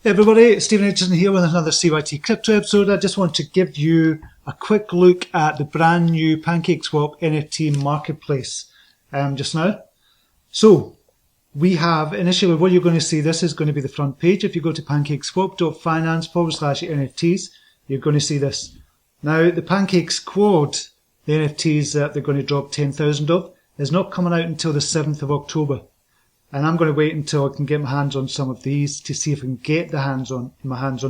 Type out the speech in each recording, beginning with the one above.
Hey everybody, Stephen Aitchison here with another CYT-Crypto episode. I just want to give you a quick look at the brand new PancakeSwap NFT marketplace just now. So we have initially what you're going to see, this is going to be the front page. If you go to pancakeswap.finance/NFTs, you're going to see this. Now the Pancake Squad, the NFTs that they're going to drop 10,000 of, is not coming out until the 7th of October. And I'm going to wait until I can get my hands on some of these to see if I can get my hands on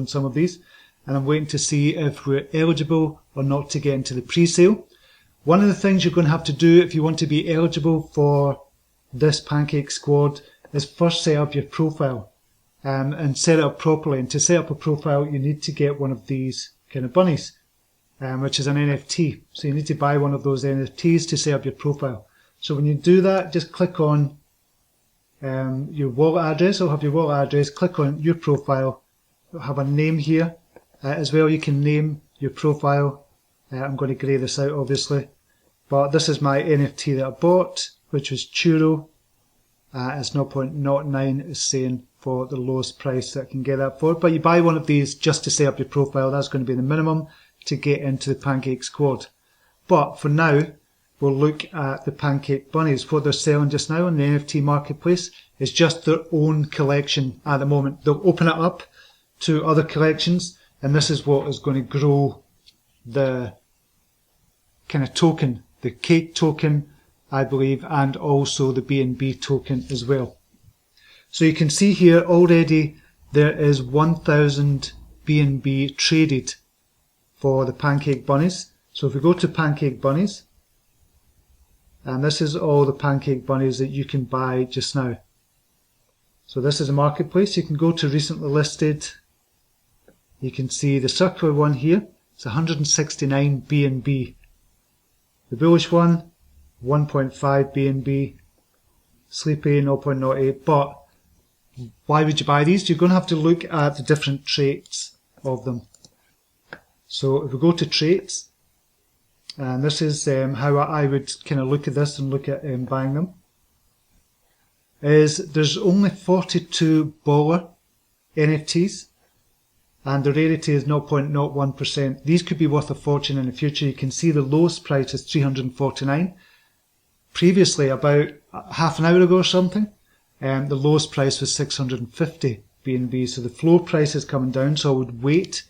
some of these. And I'm waiting to see if we're eligible or not to get into the pre-sale. One of the things you're going to have to do if you want to be eligible for this Pancake Squad is first set up your profile and set it up properly. And to set up a profile, you need to get one of these kind of bunnies, which is an NFT. So you need to buy one of those NFTs to set up your profile. So when you do that, just click on your wallet address. I'll have your wallet address. Click on your profile. You'll have a name here as well. You can name your profile. I'm going to grey this out obviously, but this is my NFT that I bought, which was Churro. It's 0.09 is saying for the lowest price that I can get that for. But you buy one of these just to set up your profile. That's going to be the minimum to get into the Pancake Squad. But for now, we'll look at the Pancake Bunnies. What they're selling just now on the NFT marketplace is just their own collection at the moment. They'll open it up to other collections, and this is what is going to grow the kind of token, the cake token, I believe, and also the BNB token as well. So you can see here already there is 1,000 BNB traded for the Pancake Bunnies. So if we go to Pancake Bunnies, and this is all the Pancake Bunnies that you can buy just now. So this is a marketplace. You can go to recently listed. You can see the circular one here. It's 169 BNB. The bullish one, 1.5 BNB. Sleepy, 0.08. But why would you buy these? You're going to have to look at the different traits of them. So if we go to traits, and this is how I would kind of look at this and look at buying them, is there's only 42 baller NFTs and the rarity is 0.01%. These could be worth a fortune in the future. You can see the lowest price is 349. Previously, about half an hour ago or something, the lowest price was 650 BNB. So the floor price is coming down, so I would wait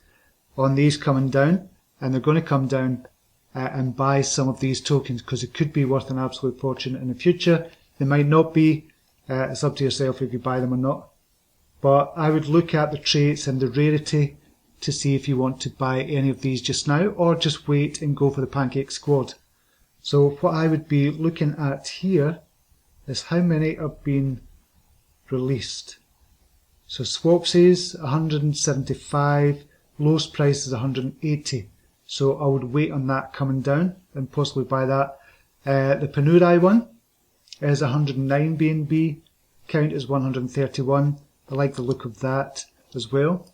on these coming down, and they're going to come down and buy some of these tokens because it could be worth an absolute fortune in the future. They might not be. It's up to yourself if you buy them or not. But I would look at the traits and the rarity to see if you want to buy any of these just now or just wait and go for the Pancake Squad. So what I would be looking at here is how many have been released. So Swapsies 175, lowest price is 180. So I would wait on that coming down and possibly buy that. The Panurai one is 109 BNB, count is 131. I like the look of that as well.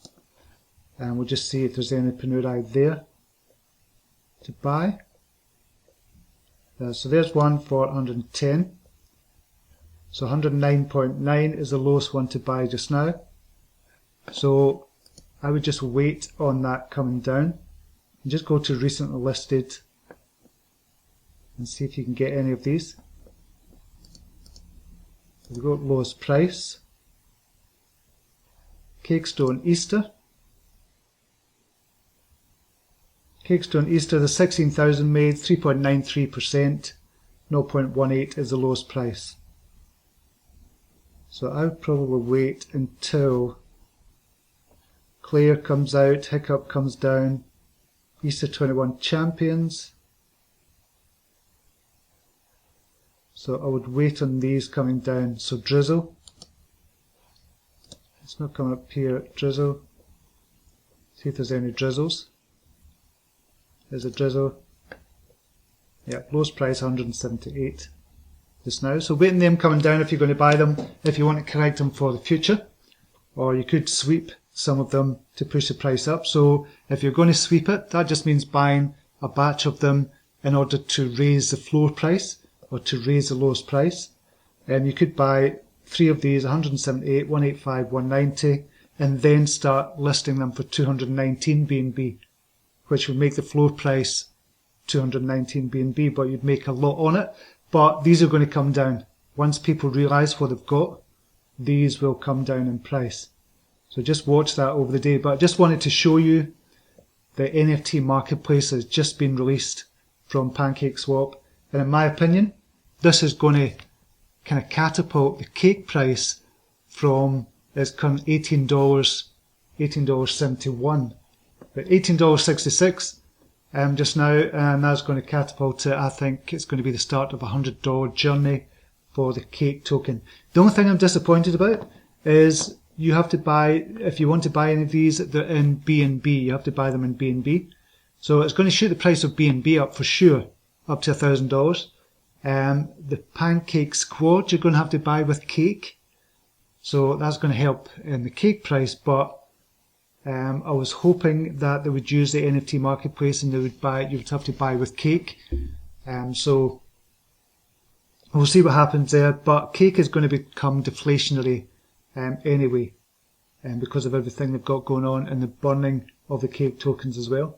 And we'll just see if there's any Panurai there to buy. So there's one for 110. So 109.9 is the lowest one to buy just now. So I would just wait on that coming down. And just go to recently listed and see if you can get any of these. We go lowest price. Cakestone Easter. Cakestone Easter, the 16,000 made, 3.93%, 0.18 is the lowest price. So I would probably wait until Claire comes out, Hiccup comes down. Easter 21 Champions. So I would wait on these coming down. So Drizzle. It's not coming up here. Drizzle. See if there's any Drizzles. There's a Drizzle. Yeah, lowest price 178 just now. So wait on them coming down if you're going to buy them, if you want to collect them for the future. Or you could sweep some of them to push the price up. So if you're going to sweep it, that just means buying a batch of them in order to raise the floor price or to raise the lowest price. And you could buy 3 of these, 178, 185, 190. and then start listing them for 219 BNB, which would make the floor price 219 BNB, but you'd make a lot on it. But these are going to come down. Once people realize what they've got, these will come down in price. So just watch that over the day. But I just wanted to show you the NFT marketplace has just been released from PancakeSwap. And in my opinion, this is going to kind of catapult the cake price from its current $18.71, but $18.66 just now, and that's going to catapult it. I think it's going to be the start of a $100 journey for the cake token. The only thing I'm disappointed about is you have to buy, if you want to buy any of these, they're in BNB. You have to buy them in BNB. So it's going to shoot the price of BNB up for sure, up to $1,000. The Pancake Squad you're going to have to buy with cake. So that's going to help in the cake price, but I was hoping that they would use the NFT marketplace and they would buy, you would have to buy with cake. So we'll see what happens there, but cake is going to become deflationary anyway, because of everything they've got going on and the burning of the cake tokens as well.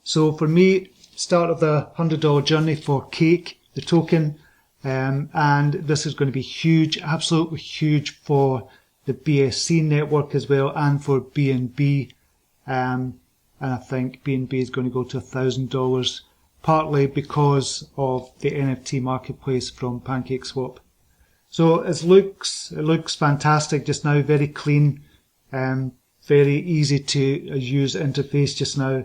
So for me, start of the $100 journey for cake, the token, and this is going to be huge, absolutely huge for the BSC network as well, and for BNB, and I think BNB is going to go to $1,000, partly because of the NFT marketplace from PancakeSwap. So it looks fantastic just now, very clean, very easy to use interface just now.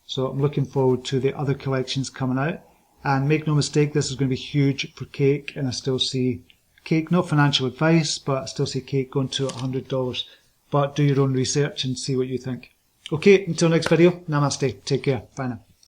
So I'm looking forward to the other collections coming out. And make no mistake, this is going to be huge for cake, and I still see cake, not financial advice, but I still see cake going to $100. But do your own research and see what you think. Okay, until next video, namaste, take care, bye now.